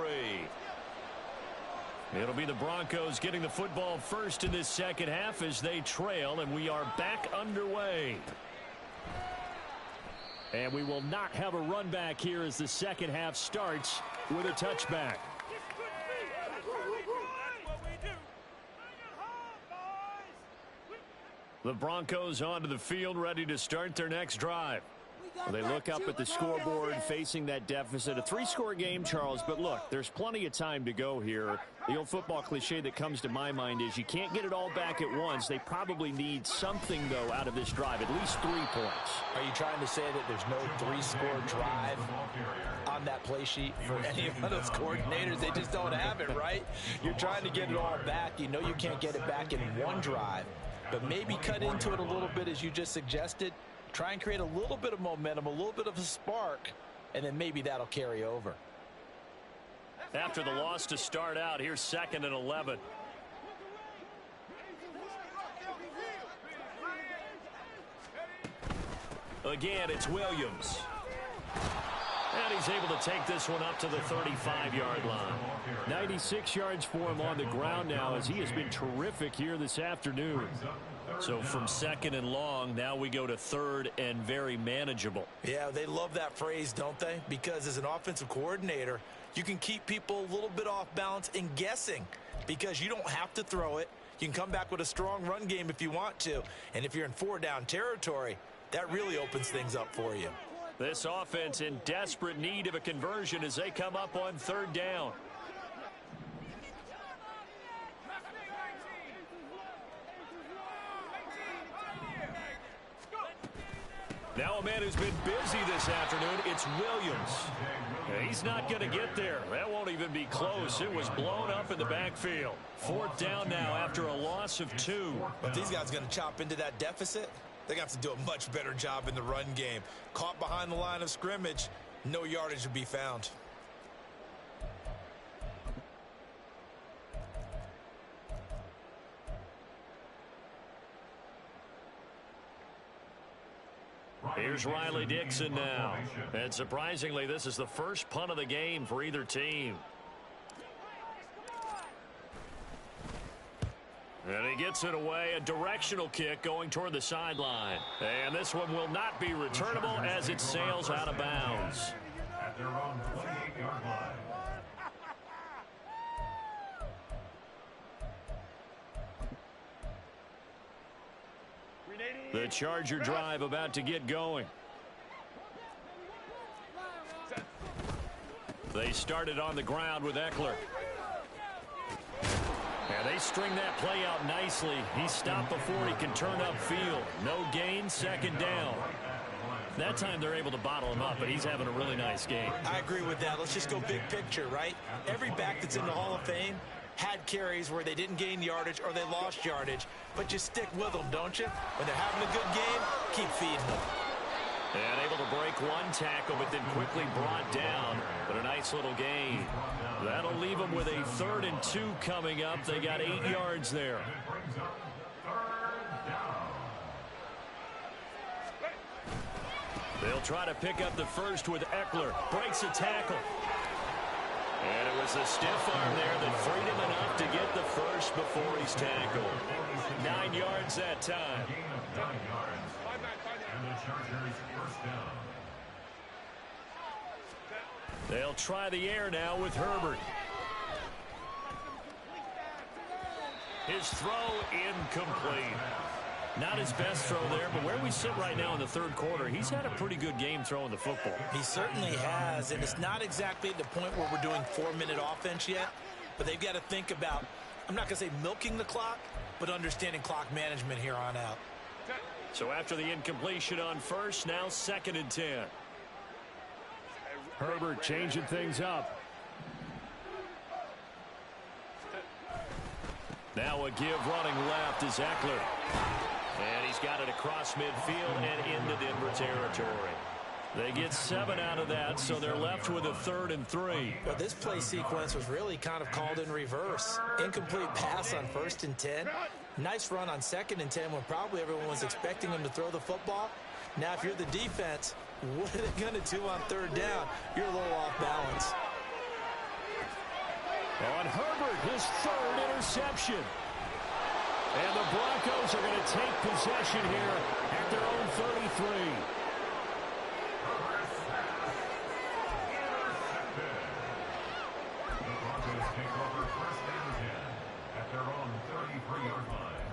It'll be the Broncos getting the football first in this 2nd half as they trail, and we are back underway. And we will not have a run back here as the 2nd half starts with a touchback. The Broncos onto the field, ready to start their next drive. They look up at the scoreboard facing that deficit. A 3-score game, Charles, but look, there's plenty of time to go here. The old football cliche that comes to my mind is you can't get it all back at once. They probably need something, though, out of this drive, at least 3 points. Are you trying to say that there's no 3-score drive on that play sheet for any of those coordinators? They just don't have it, right? You're trying to get it all back. You know you can't get it back in one drive, but maybe cut into it a little bit as you just suggested. Try and create a little bit of momentum, a little bit of a spark, and then maybe that'll carry over. After the loss to start out, here's 2nd and 11. Again, it's Williams. And he's able to take this one up to the 35-yard line. 96 yards for him on the ground now as he has been terrific here this afternoon. So from 2nd and long, now we go to 3rd and very manageable. Yeah, they love that phrase, don't they? Because as an offensive coordinator, you can keep people a little bit off balance and guessing because you don't have to throw it. You can come back with a strong run game if you want to. And if you're in 4-down territory, that really opens things up for you. This offense in desperate need of a conversion as they come up on 3rd down. Now a man who's been busy this afternoon, it's Williams. He's not going to get there. That won't even be close. It was blown up in the backfield. 4th down now after a loss of 2. If these guys are going to chop into that deficit, they're going to have to do a much better job in the run game. Caught behind the line of scrimmage, no yardage to be found. Here's Riley Dixon now. And surprisingly, this is the first punt of the game for either team. And he gets it away, a directional kick going toward the sideline. And this one will not be returnable as it sails out of bounds. At their own 28-yard line. The Charger drive about to get going. They started on the ground with Eckler. And they string that play out nicely. He stopped before he can turn upfield. No gain, 2nd down. That time they're able to bottle him up, but he's having a really nice game. I agree with that. Let's just go big picture, right? Every back that's in the Hall of Fame had carries where they didn't gain yardage or they lost yardage, but you stick with them, don't you? When they're having a good game, keep feeding them. And able to break one tackle, but then quickly brought down. But a nice little gain. That'll leave them with a 3rd and 2 coming up. They got 8 yards there. They'll try to pick up the first with Eckler. Breaks a tackle. And it was a stiff arm there that freed him enough to get the first before he's tackled. 9 yards that time. Gain of 9 yards. And the Chargers first down. They'll try the air now with Herbert. His throw incomplete. Not his best throw there, but where we sit right now in the 3rd quarter, he's had a pretty good game throwing the football. He certainly has, and it's not exactly at the point where we're doing 4-minute offense yet, but they've got to think about, I'm not going to say milking the clock, but understanding clock management here on out. So after the incompletion on first, now 2nd and 10. Herbert changing things up. Now a give running left is Eckler. And he's got it across midfield and into Denver territory. They get 7 out of that, so they're left with a 3rd and 3. But this play sequence was really kind of called in reverse. Incomplete pass on 1st and 10. Nice run on 2nd and 10 when probably everyone was expecting him to throw the football. Now, if you're the defense, what are they going to do on 3rd down? You're a little off balance. On Herbert, his 3rd interception. And the Broncos are going to take possession here at their own 33. The Broncos take over 1st and 10 at their own 33-yard line.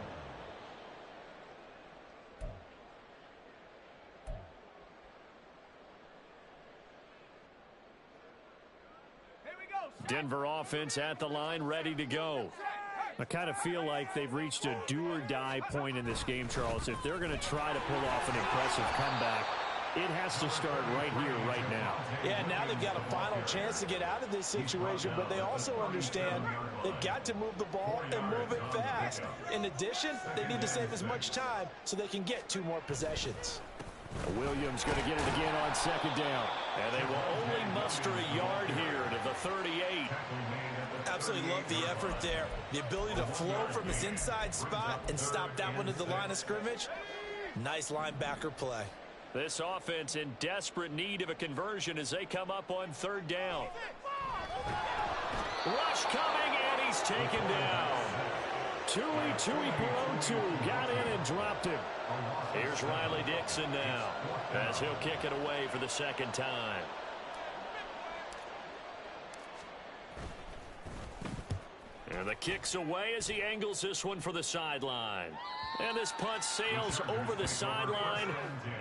Denver offense at the line, ready to go. I kind of feel like they've reached a do-or-die point in this game, Charles. If they're going to try to pull off an impressive comeback, it has to start right here, right now. Yeah, now they've got a final chance to get out of this situation, but they also understand they've got to move the ball and move it fast. In addition, they need to save as much time so they can get 2 more possessions. Williams going to get it again on 2nd down. And they will only muster a yard here to the 38. Absolutely love the effort there. The ability to flow from his inside spot and stop that one at the line of scrimmage. Nice linebacker play. This offense in desperate need of a conversion as they come up on 3rd down. Rush coming, and he's taken down. Tui Perotu got in and dropped him. Here's Riley Dixon now as he'll kick it away for the 2nd time. And the kick's away as he angles this one for the sideline. And this punt sails over the sideline.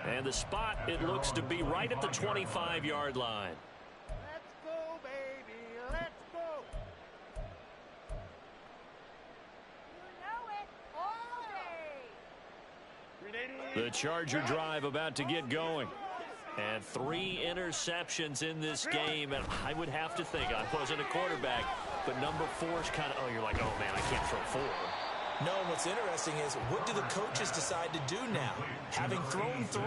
And the spot, it looks to be right at the 25-yard line. Let's go, baby. Let's go. You know it all day. The Charger drive about to get going. And 3 interceptions in this game. And I would have to think, I wasn't a quarterback, but number 4 is kind of, oh, you're like, oh, man, I can't throw 4. No, what's interesting is what do the coaches decide to do now? Having thrown 3,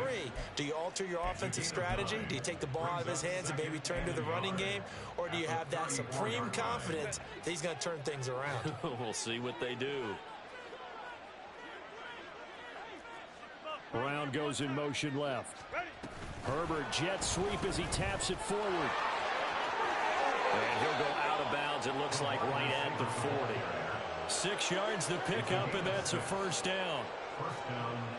do you alter your offensive strategy? Do you take the ball out of his hands and maybe turn to the running game? Or do you have that supreme confidence that he's going to turn things around? We'll see what they do. Brown goes in motion left. Herbert jet sweep as he taps it forward. And he'll go out of bounds, it looks like, right at the 40. 6 yards to pick up, and that's a first down.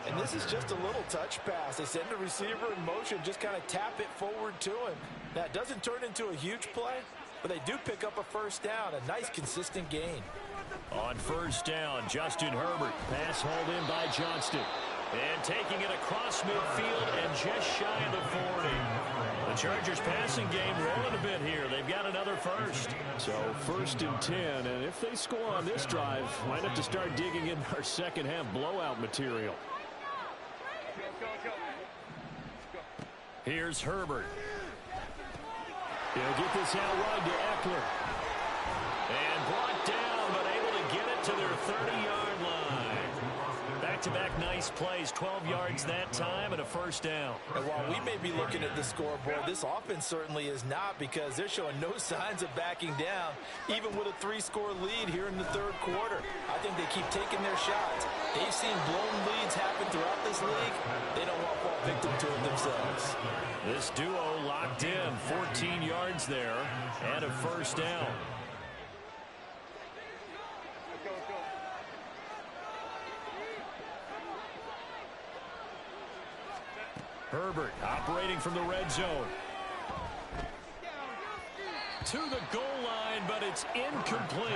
And this is just a little touch pass. They send the receiver in motion, just kind of tap it forward to him. Now, it doesn't turn into a huge play, but they do pick up a first down, a nice, consistent gain. On first down, Justin Herbert. Pass hauled in by Johnston. And taking it across midfield and just shy of the 40. The Chargers passing game rolling a bit here. They've got another first. So 1st and 10, and if they score on this drive, might have to start digging in our second half blowout material. Here's Herbert. He'll get this out wide to Eckler. And brought down, but able to get it to their 30-yard line. Back-to-back nice plays, 12 yards that time, and a first down. And while we may be looking at the scoreboard, this offense certainly is not, because they're showing no signs of backing down, even with a 3-score lead here in the 3rd quarter. I think they keep taking their shots. They've seen blown leads happen throughout this league. They don't want to fall victim to it themselves. This duo locked in, 14 yards there, and a first down. Herbert operating from the red zone. To the goal line, but it's incomplete.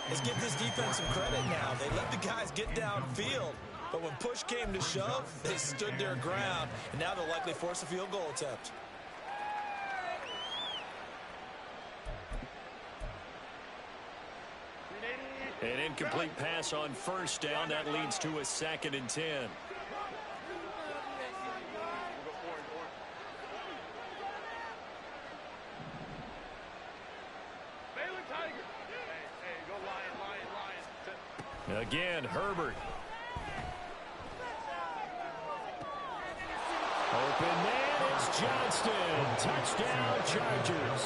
Let's give this defense some credit now. They let the guys get downfield, but when push came to shove, they stood their ground, and now they'll likely force a field goal attempt. An incomplete pass on first down. That leads to a 2nd and 10. Again, Herbert. Open man, it's Johnston. Touchdown, Chargers.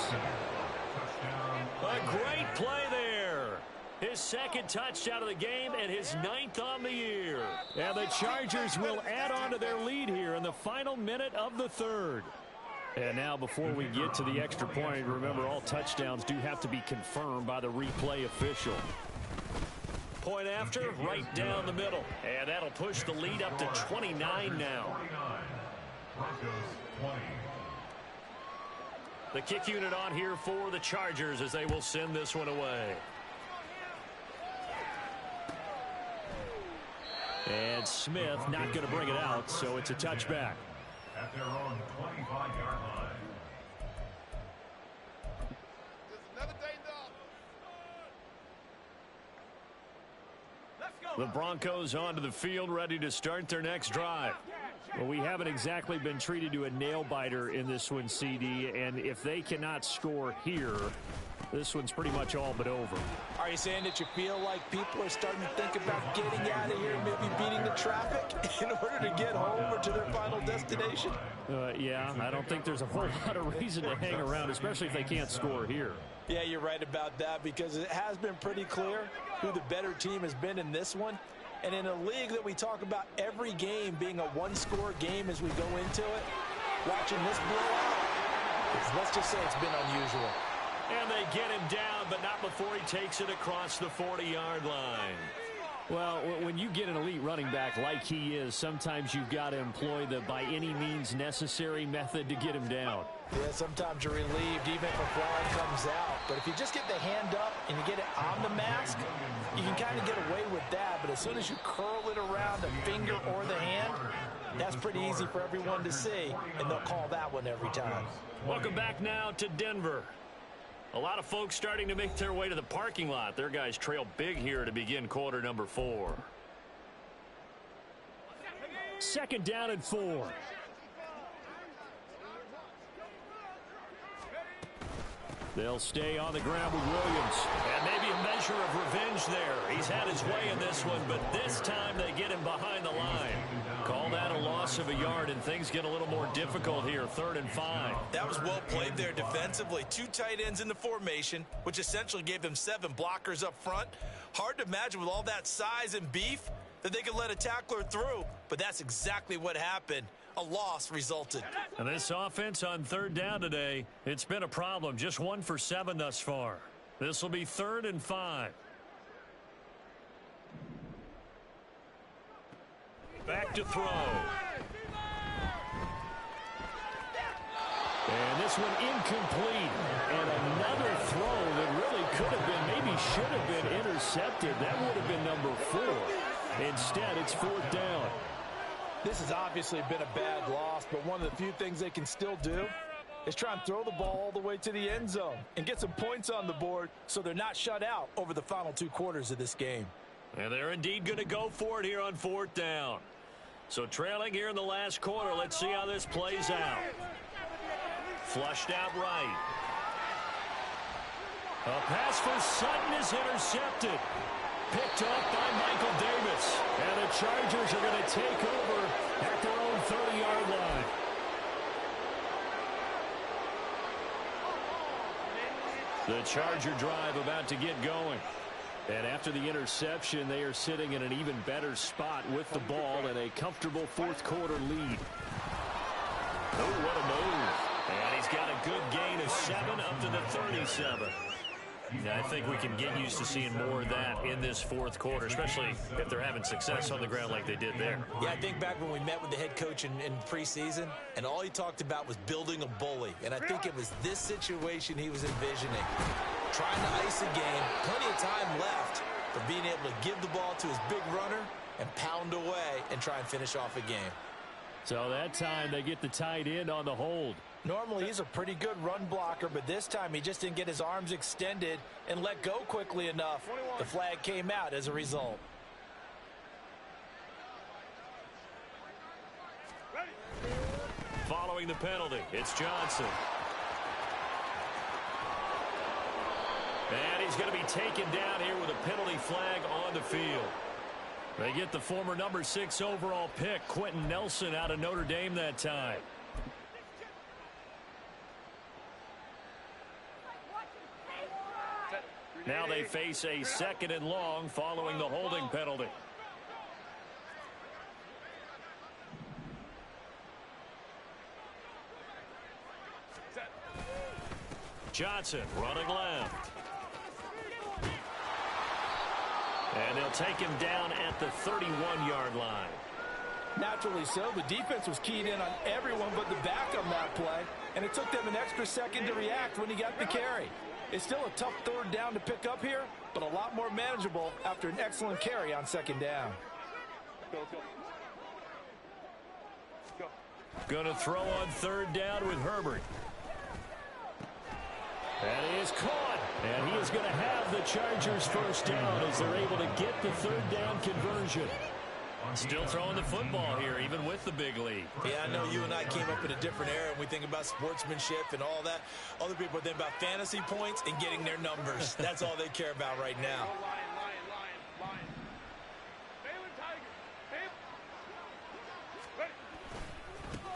A great play there. His 2nd touchdown of the game and his 9th on the year. And the Chargers will add on to their lead here in the final minute of the 3rd. And now, before we get to the extra point, remember, all touchdowns do have to be confirmed by the replay official. Point after, right down the middle. And that'll push the lead up to 29 now. The kick unit on here for the Chargers as they will send this one away. And Smith not going to bring it out, so it's a touchback. At their own 25-yard line. The Broncos onto the field, ready to start their next drive. Well, we haven't exactly been treated to a nail-biter in this one, CD, and if they cannot score here, this one's pretty much all but over. Are you saying that you feel like people are starting to think about getting out of here, maybe beating the traffic in order to get home or to their final destination? Yeah, I don't think there's a whole lot of reason to hang around, especially if they can't score here. Yeah, you're right about that, because it has been pretty clear who the better team has been in this one. And in a league that we talk about every game being a one-score game as we go into it, watching this blowout, let's just say it's been unusual. And they get him down, but not before he takes it across the 40-yard line. Well, when you get an elite running back like he is, sometimes you've got to employ the by any means necessary method to get him down. Yeah, sometimes you're relieved even if a flag comes out. But if you just get the hand up and you get it on the mask, you can kind of get away with that. But as soon as you curl it around the finger or the hand, that's pretty easy for everyone to see, and they'll call that one every time. Welcome back now to Denver. A lot of folks starting to make their way to the parking lot. Their guys trail big here to begin quarter number 4. Second down and 4. They'll stay on the ground with Williams. And maybe a measure of revenge there. He's had his way in this one, but this time they get him behind the line. Call that a loss of a yard, and things get a little more difficult here. 3rd and 5. That was well played there defensively. 2 tight ends in the formation, which essentially gave them 7 blockers up front. Hard to imagine with all that size and beef that they could let a tackler through, but that's exactly what happened. A loss resulted. And this offense on 3rd down today, it's been a problem. Just 1 for 7 thus far. This will be 3rd and 5. Back to throw. And this one incomplete. And another throw that really could have been, maybe should have been intercepted. That would have been number 4. Instead, it's 4th down. This has obviously been a bad loss, but one of the few things they can still do is try and throw the ball all the way to the end zone and get some points on the board so they're not shut out over the final 2 quarters of this game. And they're indeed going to go for it here on 4th down. So trailing here in the last quarter, let's see how this plays out. Flushed out right. A pass for Sutton is intercepted. Picked up by Michael Davis. And the Chargers are going to take over at their own 30-yard line. The Charger drive about to get going. And after the interception, they are sitting in an even better spot with the ball and a comfortable 4th quarter lead. Oh, what a move. And he's got a good gain of 7 up to the 37. Yeah, I think we can get used to seeing more of that in this 4th quarter, especially if they're having success on the ground like they did there. Yeah, I think back when we met with the head coach in preseason, and all he talked about was building a bully. And I think it was this situation he was envisioning. Trying to ice a game, plenty of time left, but being able to give the ball to his big runner and pound away and try and finish off a game. So that time they get the tight end on the hold. Normally he's a pretty good run blocker, but this time he just didn't get his arms extended and let go quickly enough. The flag came out as a result. Following the penalty, it's Johnson. And he's going to be taken down here with a penalty flag on the field. They get the former number 6 overall pick, Quentin Nelson, out of Notre Dame that time. Now they face a 2nd and long following the holding penalty. Johnson running left. And they'll take him down at the 31-yard line. Naturally so. The defense was keyed in on everyone but the back on that play, and it took them an extra second to react when he got the carry. It's still a tough 3rd down to pick up here, but a lot more manageable after an excellent carry on 2nd down. Going to throw on 3rd down with Herbert. And he is caught. And he is going to have the Chargers 1st down as they're able to get the 3rd down conversion. Still throwing the football here, even with the big lead. Yeah, I know you and I came up in a different era, and we think about sportsmanship and all that. Other people think about fantasy points and getting their numbers. That's all they care about right now.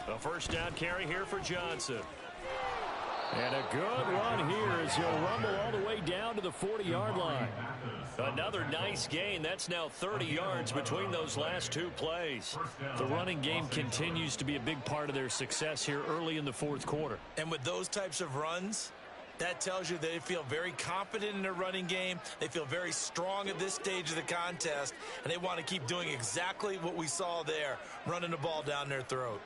A 1st down carry here for Johnson. And a good run here as he'll rumble all the way down to the 40-yard line. Another nice gain. That's now 30 yards between those last 2 plays. The running game continues to be a big part of their success here early in the 4th quarter. And with those types of runs, that tells you they feel very confident in their running game. They feel very strong at this stage of the contest, and they want to keep doing exactly what we saw there, running the ball down their throat.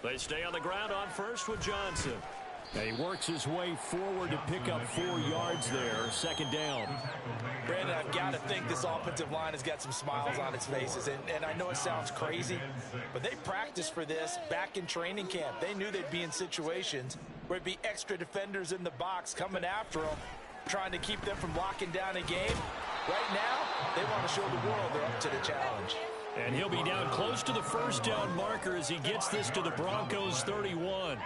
They stay on the ground on 1st with Johnson. And he works his way forward to pick up 4 yards there. 2nd down. Brandon, I've got to think this offensive line has got some smiles on its faces. And I know it sounds crazy, but they practiced for this back in training camp. They knew they'd be in situations where it'd be extra defenders in the box coming after them, trying to keep them from locking down a game. Right now, they want to show the world they're up to the challenge. And he'll be down close to the first down marker as he gets this to the Broncos 31.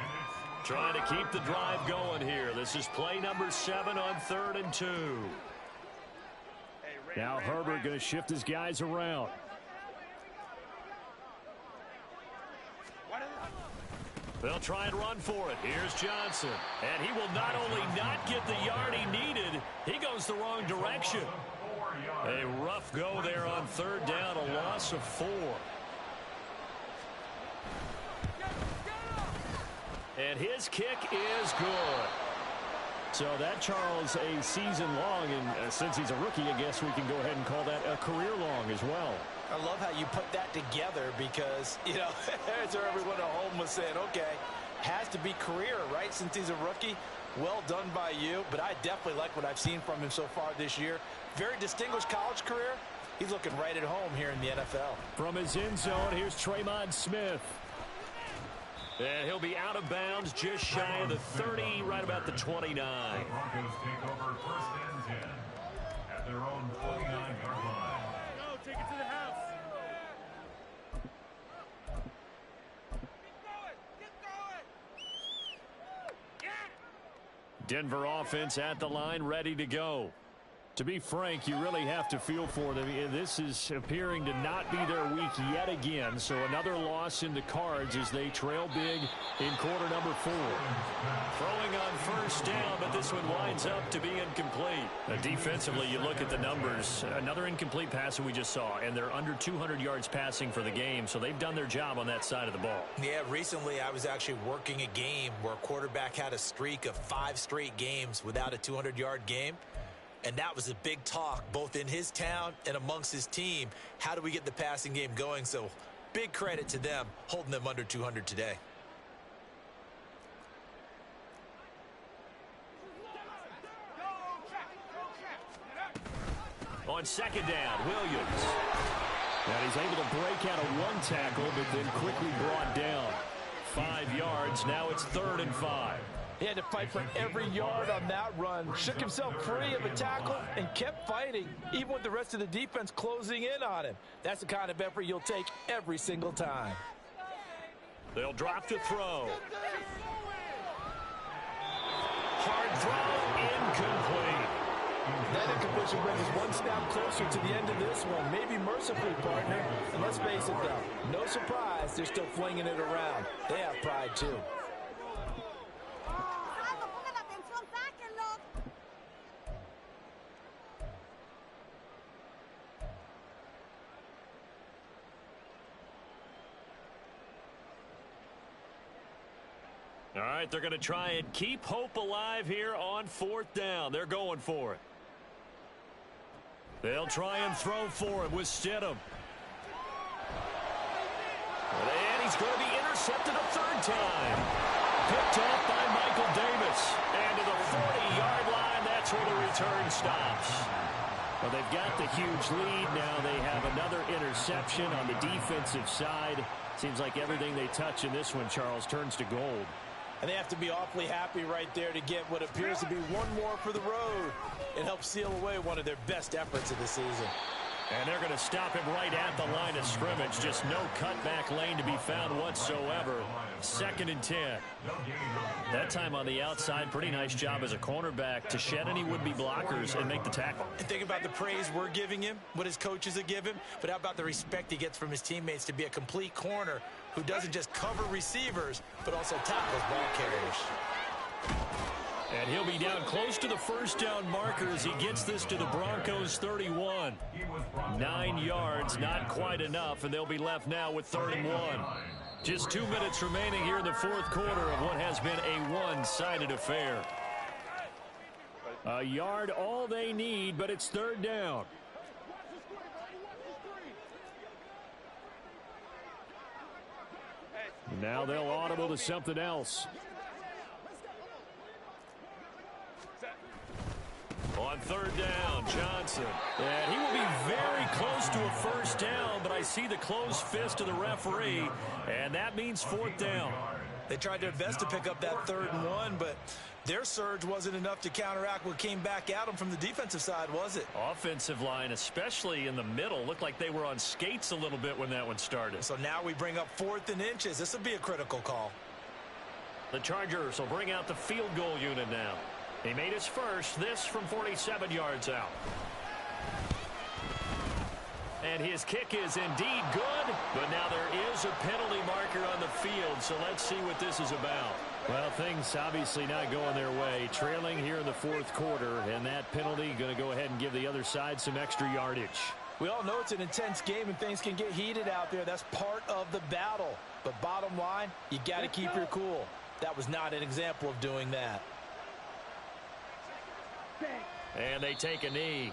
Trying to keep the drive going here. This is play number 7 on 3rd and 2. Now Herbert going to shift his guys around. They'll try and run for it. Here's Johnson. And he will not only not get the yard he needed, he goes the wrong direction. A rough go there on 3rd down, a loss of 4. And his kick is good. So that, Charles, a season long, and since he's a rookie, I guess we can go ahead and call that a career long as well. I love how you put that together because, you know, as everyone at home was saying, okay, has to be career, right, since he's a rookie. Well done by you, but I definitely like what I've seen from him so far this year. Very distinguished college career. He's looking right at home here in the NFL. From his end zone, here's Tremon Smith. And he'll be out of bounds just shy of the 30, right about the 29. The Broncos take over 1st and 10 at their own 49-yard line. Go, take it to the house. Denver offense at the line, ready to go. To be frank, you really have to feel for them. This is appearing to not be their week yet again. So another loss in the cards as they trail big in quarter number 4. Throwing on 1st down, but this one winds up to be incomplete. Defensively, you look at the numbers. Another incomplete pass that we just saw, and they're under 200 yards passing for the game. So they've done their job on that side of the ball. Yeah, recently I was actually working a game where a quarterback had a streak of 5 straight games without a 200-yard game. And that was a big talk, both in his town and amongst his team. How do we get the passing game going? So big credit to them, holding them under 200 today. On 2nd down, Williams. And he's able to break out of 1 tackle, but then quickly brought down. 5 yards, now it's 3rd and 5. He had to fight for every yard on that run. Shook himself free of a tackle and kept fighting, even with the rest of the defense closing in on him. That's the kind of effort you'll take every single time. They'll drop to throw. Hard throw, incomplete. That incompletion brings us 1 step closer to the end of this one. Maybe mercifully, partner. And let's face it, though, no surprise, they're still flinging it around. They have pride, too. All right, they're going to try and keep hope alive here on 4th down. They're going for it. They'll try and throw for it with Stidham. And he's going to be intercepted a 3rd time. Picked off by Michael Davis. And to the 40-yard line, that's where the return stops. Well, they've got the huge lead. Now they have another interception on the defensive side. Seems like everything they touch in this one, Charles, turns to gold. And they have to be awfully happy right there to get what appears to be one more for the road and help seal away one of their best efforts of the season. And they're going to stop him right at the line of scrimmage. Just no cutback lane to be found whatsoever. 2nd and 10. That time on the outside, pretty nice job as a cornerback to shed any would-be blockers and make the tackle. And think about the praise we're giving him, what his coaches have given him, but how about the respect he gets from his teammates to be a complete corner who doesn't just cover receivers, but also tackles ball carriers. And he'll be down close to the 1st down marker as he gets this to the Broncos 31. 9 yards, not quite enough, and they'll be left now with 3rd and 1. Just 2 minutes remaining here in the 4th quarter of what has been a one-sided affair. A yard all they need, but it's 3rd down. Now they'll audible to something else. On third down, Johnson. And he will be very close to a first down, but I see the closed fist of the referee, and that means fourth down. They tried their best to pick up that 3rd and 1, but their surge wasn't enough to counteract what came back at them from the defensive side, was it? Offensive line, especially in the middle, looked like they were on skates a little bit when that one started. So now we bring up 4th and inches. This will be a critical call. The Chargers will bring out the field goal unit now. He made his first, this from 47 yards out. And his kick is indeed good, but now there is a penalty marker on the field, so let's see what this is about. Well, things obviously not going their way. Trailing here in the 4th quarter, and that penalty going to go ahead and give the other side some extra yardage. We all know it's an intense game and things can get heated out there. That's part of the battle. But bottom line, you got to keep your cool. That was not an example of doing that. And they take a knee.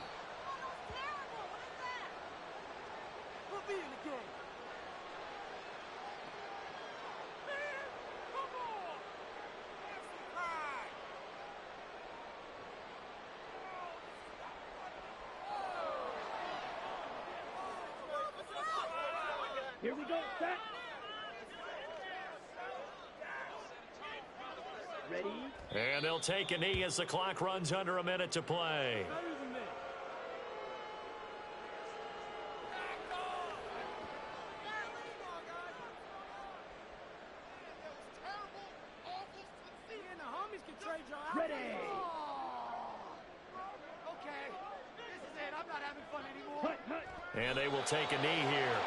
Here we go, set. Ready? And they'll take a knee as the clock runs under a minute to play. Ready? Okay, this is it. I'm not having fun anymore. And they will take a knee here.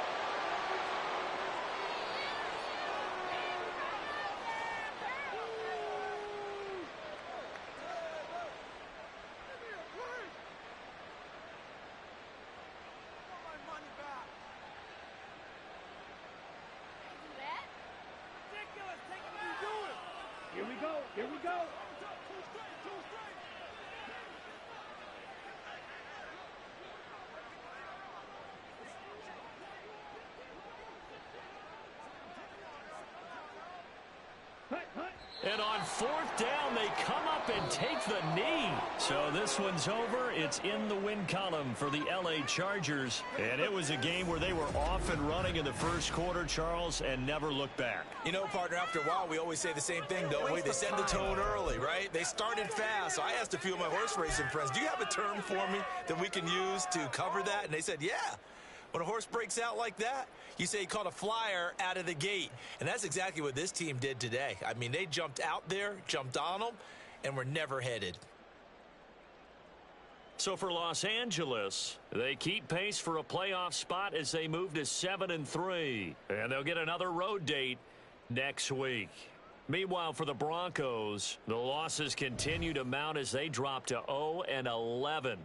Here we go. Here we go. And on 4th down, they come up and take the knee. So this one's over. It's in the win column for the LA Chargers. And it was a game where they were off and running in the 1st quarter, Charles, and never looked back. You know, partner, after a while, we always say the same thing, don't we? They set the tone early, right? They started fast. So I asked a few of my horse racing friends, do you have a term for me that we can use to cover that? And they said, yeah. When a horse breaks out like that, you say he caught a flyer out of the gate. And that's exactly what this team did today. I mean, they jumped out there, jumped on them, and were never headed. So for Los Angeles, they keep pace for a playoff spot as they move to 7-3. And they'll get another road date next week. Meanwhile, for the Broncos, the losses continue to mount as they drop to 0-11.